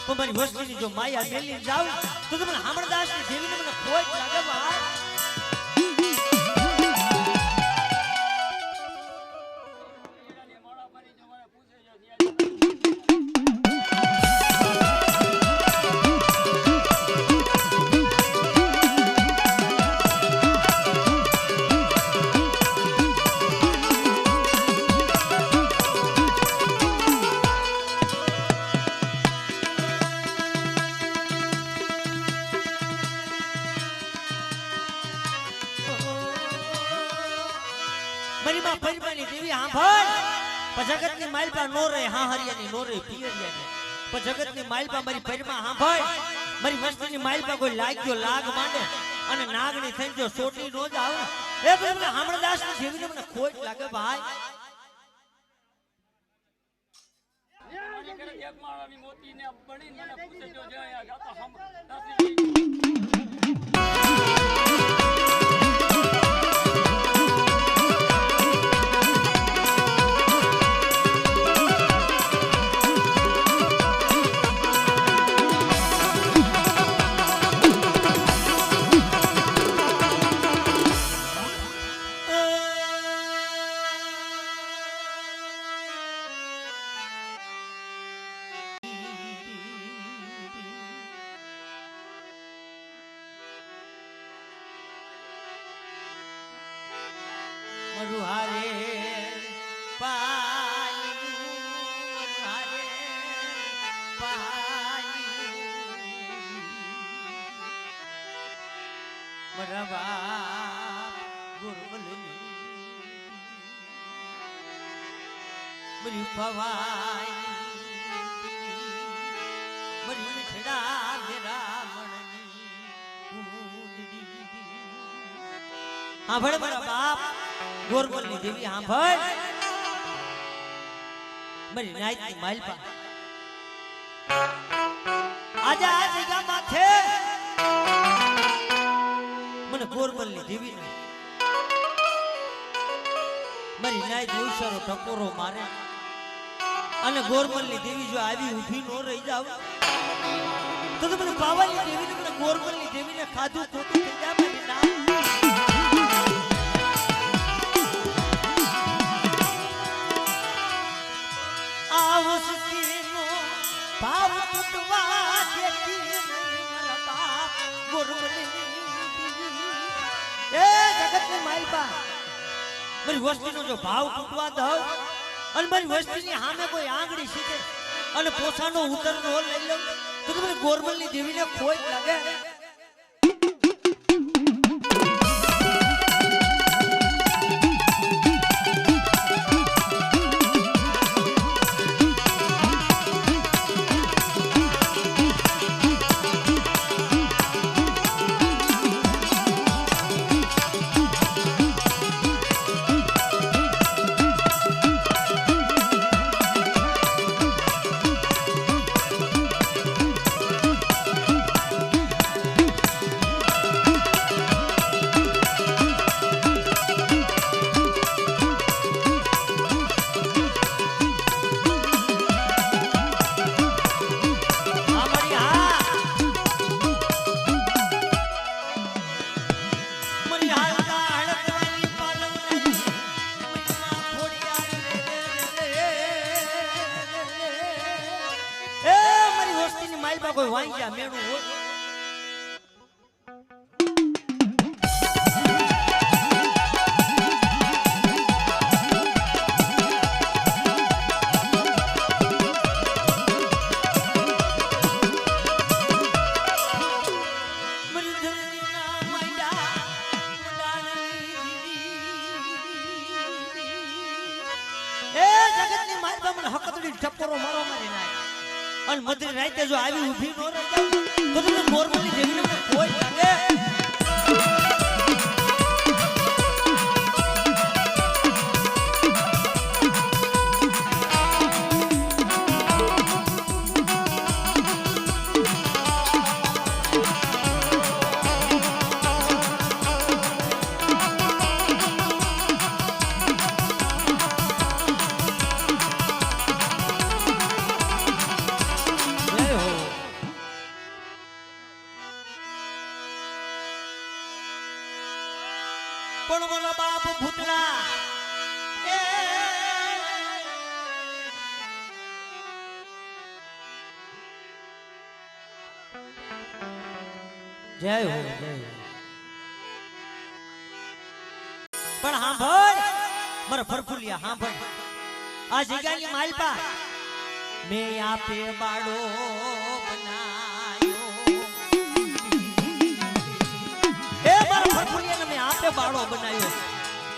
પણ મારી વસ્તીની જો માયા મેલી જાવ તો તમને હામણદાસની દેવીને મને ખોટ લાગે ભાઈ. જગતની માલપા નો રહે હા હરિયાની નો રહે પિયરિયાની પણ જગતની માલપા મારી પરમાં હાંભળ મારી વસ્તીની માલપા કોઈ લાગ્યો લાગ માંડે અને નાગની થઈ જો સોટી નો જ આવે એ મને હામણદાસની જેવીને મને ખોટ લાગે ભાઈ. એક માળાની મોતીને બનીને મને પૂછે જો જાય ગાતો હમ મરુહારે પાયું મરુહારે પાયું મરવા ગુરબલની મરી ભવાઈ મરી મિઠડા મેરામણની કુંડડી. હા ભળ મારા બાપ ગોરબલની દેવી સાંભળ મારી નાયતની માલપા આજે આ જગ્યા માથે મને ગોરબલની દેવીને મારી નાયત ઉછારો ટકોરો મારે અને ગોરબલની દેવી જો આવી ઊભી નો રહી જાવ તો મને પાવાની દેવીને મને ગોરબલની દેવીને ખાધું ખોટું થઈ જાય મારી ના ભાવ તૂટવા દેતી મારા બાપ ગોરબલની એ જગતની માલપા મારી વસ્તીનો જો ભાવ તૂટવા દઉં અને મારી વસ્તીની સામે કોઈ આંગળી સીધે અને પોસાનો ઉતરનો લઈ લઉં તો મને ગોરબલની દેવીને ખોટ લાગે. કોઈ વાંગ્યા મેણું હોય ટપરો મારો મારી નાય અને મધરી રાતે જો આવી ઊભી નો રહી જાવ તો તમને ગોરબલની દેવીને કોઈ લાગે. જય હો જય હો. પણ હા ભાઈ મારા ફરફુલિયા હા ભાઈ આ જગ્યાની માલપા મેં આપે બાળો બનાયો એ મારા ફરફુલિયાને મેં આપે બાળો બનાવ્યો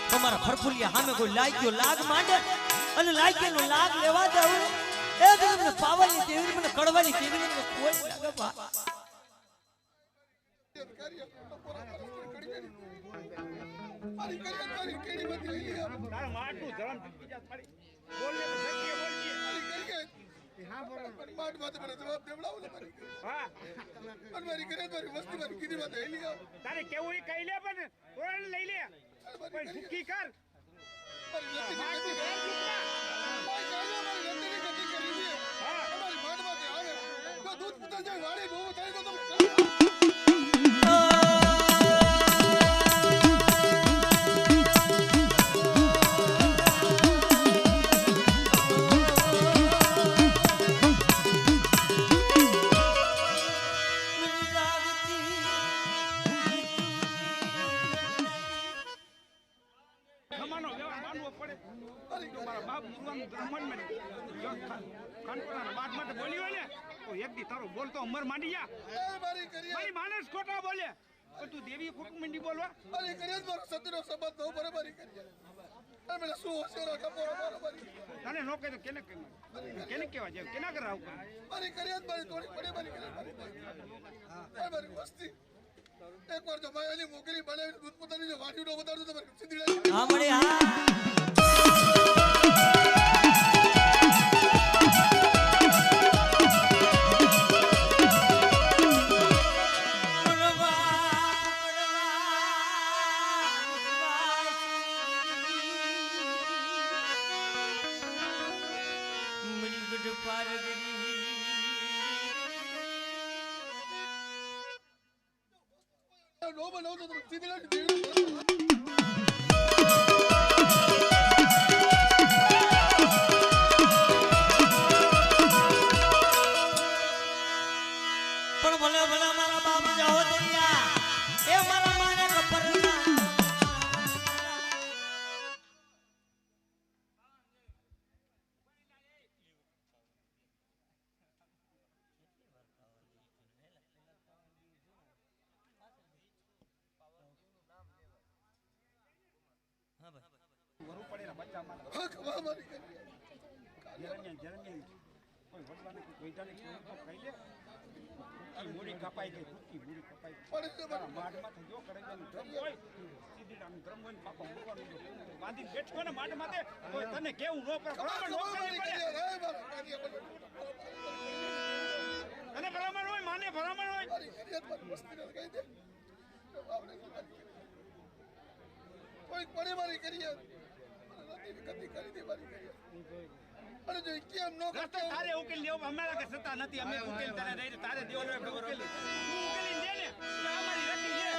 તો મારા ફરફુલિયા સામે કોઈ લાગ્યો લાગ માંડે અને લાગ્યાનો લાગ લેવા જાવ એ મને પાવાની તેવી મને કડવાની તેવી મને કોઈ લાગે બા મારી કેડી બધી લઈ લે તારા માટનું ધરમ બીજા પડી બોલ લે સક્રિય બોલ કે મારી કરી હા બોલ માટ માથે મને જવાબ દેવડાવો ને મારી હા અને મારી કરે મારી વસ્તી મારી કીધી વાત લઈ લે તારે કેવું ઈ કહી લે પણ ઓરલ લઈ લે પણ ભૂકી કર મારી નથી મારી નથી કરી દે હા તમારી માટ માથે આવે તો દૂધ પુતા જાય વાડી બહુ થાય તો તમે બોલતો ઉમર માંડી જા મારી માનસ ખોટા બોલે તું દેવી ખોટું મંડી બોલવા અરે કરે મારો સતીનો સંબંધ બહુ બરાબરી કરી અરે મને શું હોશિયાર કપોરો બરાબરી તને નો કહે તો કેને કેવા છે કેના કર આવું મારી કરી મારી થોડી પડે મારી કરી મારી વસ્તી એક વાર જો માયાની મોકલી બનાવીને દૂધ પોતાની જો વાટ્યું ન બતાડું તો મારી સીધી હા મળી હા વરુ પડેલા બચ્ચા માં હક મારી જરને કોઈ વડવાને કોઈ જાને કોઈ કહી લે મૂડી કપાઈ ગઈ મૂડી કપાઈ પડે માઠમાંથી જો કરે છે ધ્રમ હોય સીધી આમ ધ્રમ હોય પાપા મૂકવાનું બાંધી બેઠો ને માઠ માથે કોઈ તને કેવું નો પર બરાબર નો કરી અને બરાબર હોય માને બરાબર હોય કોઈ પડે મારી કરીએ કદી કરી દે મારી કરીએ અરે જો કેમ નો કરતો તારે ઉકેલ લેવો અમારા કે સત્તા નથી અમે ઉકેલ તારે રહી તારે દેવો રે ઉકેલ તું ઉકેલી દે ને તો અમારી રખી છે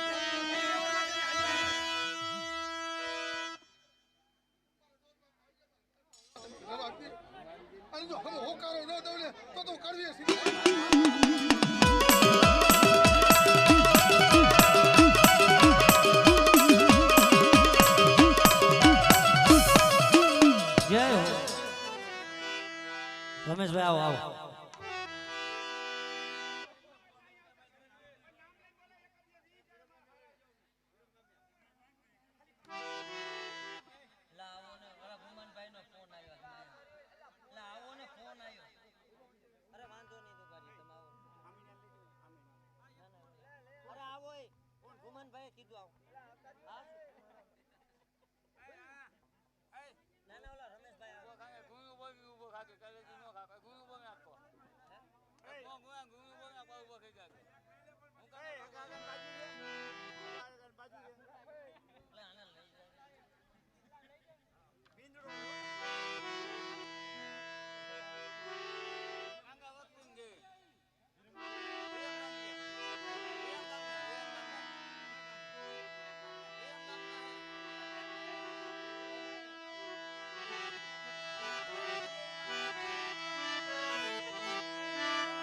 અને જો હમ હોકારો ન દઉં ને તો કરવી છે રમેશભાઈ આવો આવો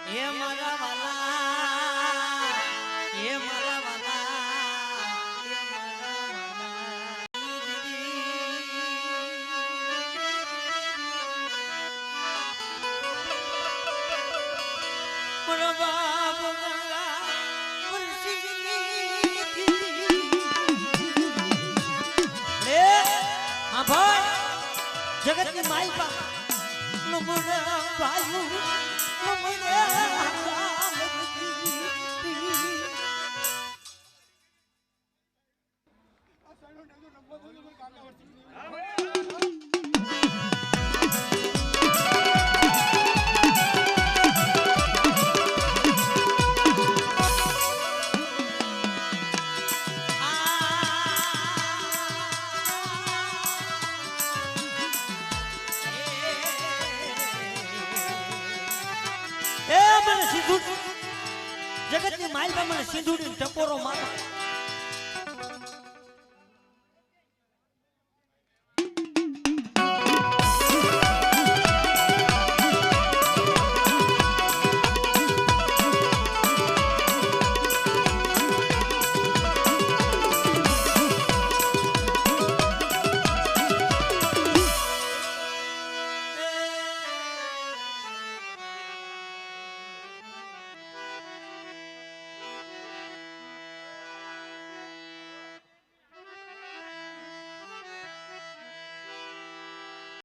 એ મારા વાલા એ મારા મારા બાપ ગંગા હા ભાઈ જગતની માલપા નમુના ભાઈ જગતની માલપા મને સિંધુડી ટપોરો મારો